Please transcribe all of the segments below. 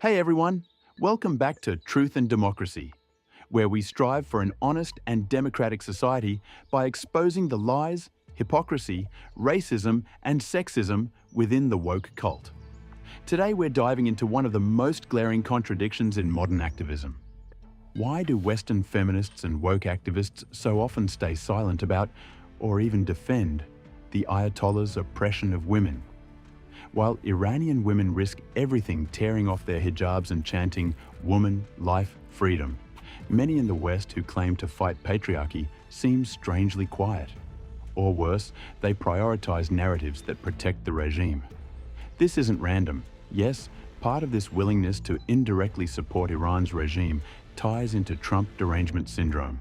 Hey everyone, welcome back to Truth and Democracy, where we strive for an honest and democratic society by exposing the lies, hypocrisy, racism, and sexism within the woke cult. Today we're diving into one of the most glaring contradictions in modern activism. Why do Western feminists and woke activists so often stay silent about, or even defend, the Ayatollahs' oppression of women? While Iranian women risk everything tearing off their hijabs and chanting, "Woman, life, freedom," many in the West who claim to fight patriarchy seem strangely quiet. Or worse, they prioritize narratives that protect the regime. This isn't random. Yes, part of this willingness to indirectly support Iran's regime ties into Trump derangement syndrome.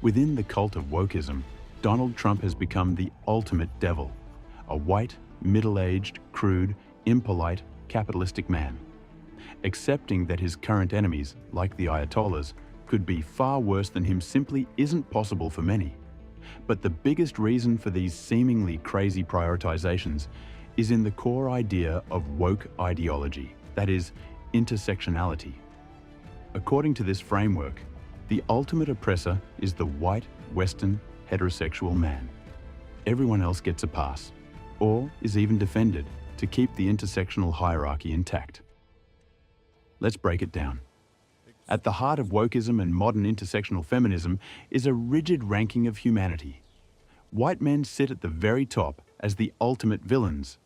Within the cult of wokeism, Donald Trump has become the ultimate devil, a white, middle-aged, crude, impolite, capitalistic man. Accepting that his current enemies, like the Ayatollahs, could be far worse than him simply isn't possible for many. But the biggest reason for these seemingly crazy prioritizations is in the core idea of woke ideology, that is, intersectionality. According to this framework, the ultimate oppressor is the white, Western, heterosexual man. Everyone else gets a pass, or is even defended, to keep the intersectional hierarchy intact. Let's break it down. At the heart of wokeism and modern intersectional feminism is a rigid ranking of humanity. White men sit at the very top as the ultimate villains,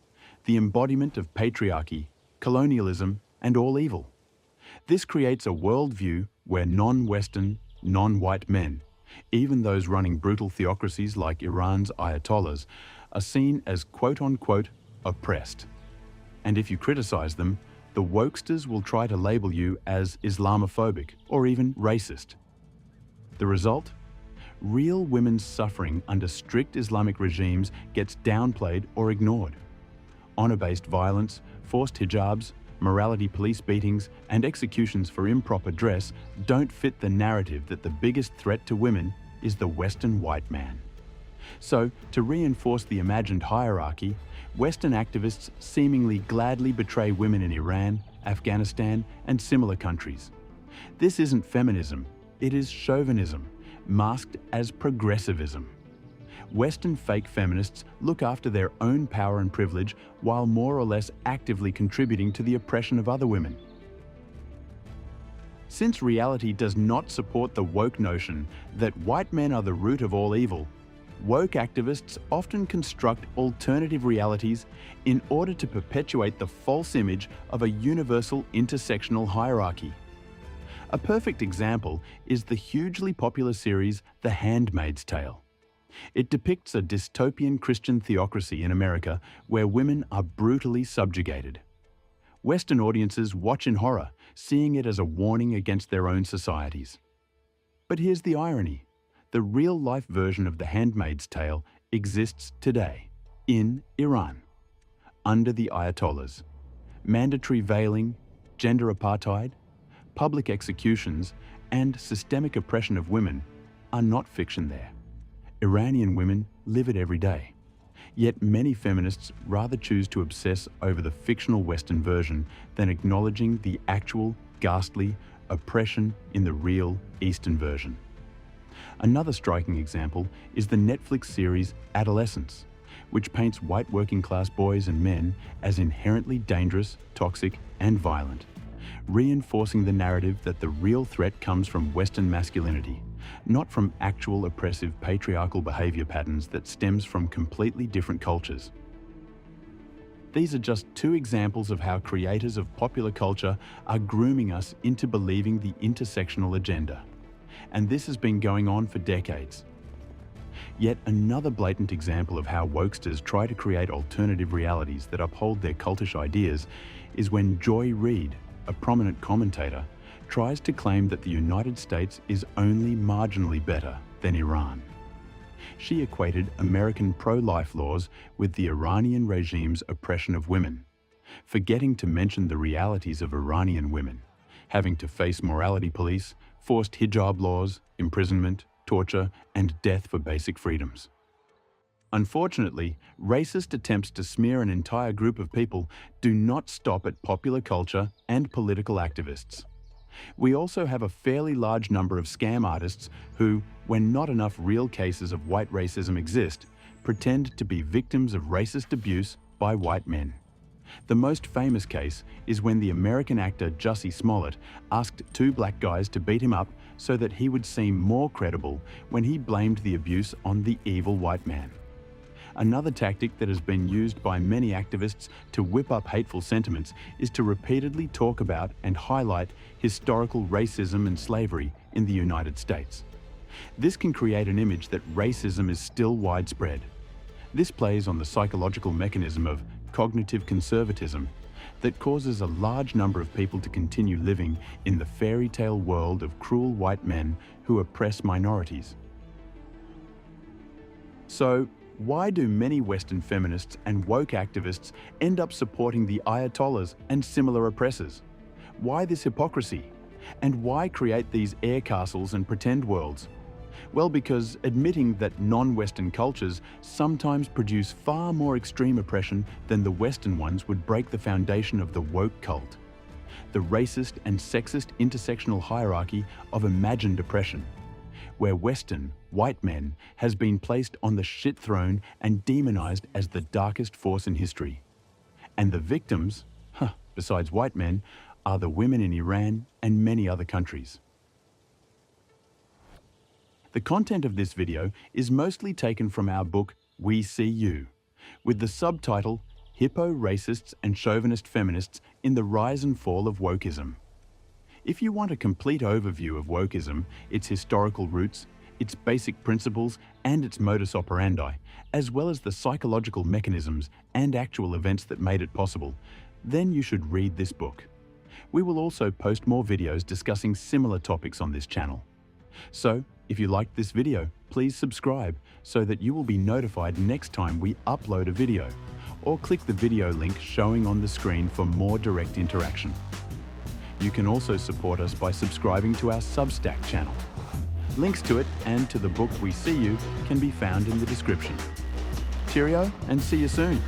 the embodiment of patriarchy, colonialism, and all evil. This creates a worldview where non-Western, non-white men, even those running brutal theocracies like Iran's Ayatollahs, are seen as quote-unquote oppressed. And if you criticize them, the wokesters will try to label you as Islamophobic or even racist. The result? Real women's suffering under strict Islamic regimes gets downplayed or ignored. Honor-based violence, forced hijabs, morality police beatings, and executions for improper dress don't fit the narrative that the biggest threat to women is the Western white man. So, to reinforce the imagined hierarchy, Western activists seemingly gladly betray women in Iran, Afghanistan, and similar countries. This isn't feminism, it is chauvinism, masked as progressivism. Western fake feminists look after their own power and privilege while more or less actively contributing to the oppression of other women. Since reality does not support the woke notion that white men are the root of all evil, woke activists often construct alternative realities in order to perpetuate the false image of a universal intersectional hierarchy. A perfect example is the hugely popular series The Handmaid's Tale. It depicts a dystopian Christian theocracy in America where women are brutally subjugated. Western audiences watch in horror, seeing it as a warning against their own societies. But here's the irony. The real-life version of The Handmaid's Tale exists today, in Iran, under the Ayatollahs. Mandatory veiling, gender apartheid, public executions, and systemic oppression of women are not fiction there. Iranian women live it every day. Yet many feminists rather choose to obsess over the fictional Western version than acknowledging the actual, ghastly oppression in the real Eastern version. Another striking example is the Netflix series Adolescence, which paints white working-class boys and men as inherently dangerous, toxic, and violent, reinforcing the narrative that the real threat comes from Western masculinity, not from actual oppressive patriarchal behavior patterns that stems from completely different cultures. These are just two examples of how creators of popular culture are grooming us into believing the intersectional agenda. And this has been going on for decades. Yet another blatant example of how wokesters try to create alternative realities that uphold their cultish ideas is when Reid, a prominent commentator, tries to claim that the United States is only marginally better than Iran. She equated American pro-life laws with the Iranian regime's oppression of women, forgetting to mention the realities of Iranian women, having to face morality police, forced hijab laws, imprisonment, torture, and death for basic freedoms. Unfortunately, racist attempts to smear an entire group of people do not stop at popular culture and political activists. We also have a fairly large number of scam artists who, when not enough real cases of white racism exist, pretend to be victims of racist abuse by white men. The most famous case is when the American actor Jussie Smollett asked two black guys to beat him up so that he would seem more credible when he blamed the abuse on the evil white man. Another tactic that has been used by many activists to whip up hateful sentiments is to repeatedly talk about and highlight historical racism and slavery in the United States. This can create an image that racism is still widespread. This plays on the psychological mechanism of cognitive conservatism that causes a large number of people to continue living in the fairy tale world of cruel white men who oppress minorities. So, why do many Western feminists and woke activists end up supporting the Ayatollahs and similar oppressors? Why this hypocrisy? And why create these air castles and pretend worlds? Well, because admitting that non-Western cultures sometimes produce far more extreme oppression than the Western ones would break the foundation of the woke cult, the racist and sexist intersectional hierarchy of imagined oppression, where Western, white men, has been placed on the shit throne and demonized as the darkest force in history. And the victims, besides white men, are the women in Iran and many other countries. The content of this video is mostly taken from our book, We See You, with the subtitle, Hippo Racists and Chauvinist Feminists in the Rise and Fall of Wokeism. If you want a complete overview of wokeism, its historical roots, its basic principles, and its modus operandi, as well as the psychological mechanisms and actual events that made it possible, then you should read this book. We will also post more videos discussing similar topics on this channel. So, if you liked this video, please subscribe so that you will be notified next time we upload a video, or click the video link showing on the screen for more direct interaction. You can also support us by subscribing to our Substack channel. Links to it and to the book We See You can be found in the description. Cheerio and see you soon.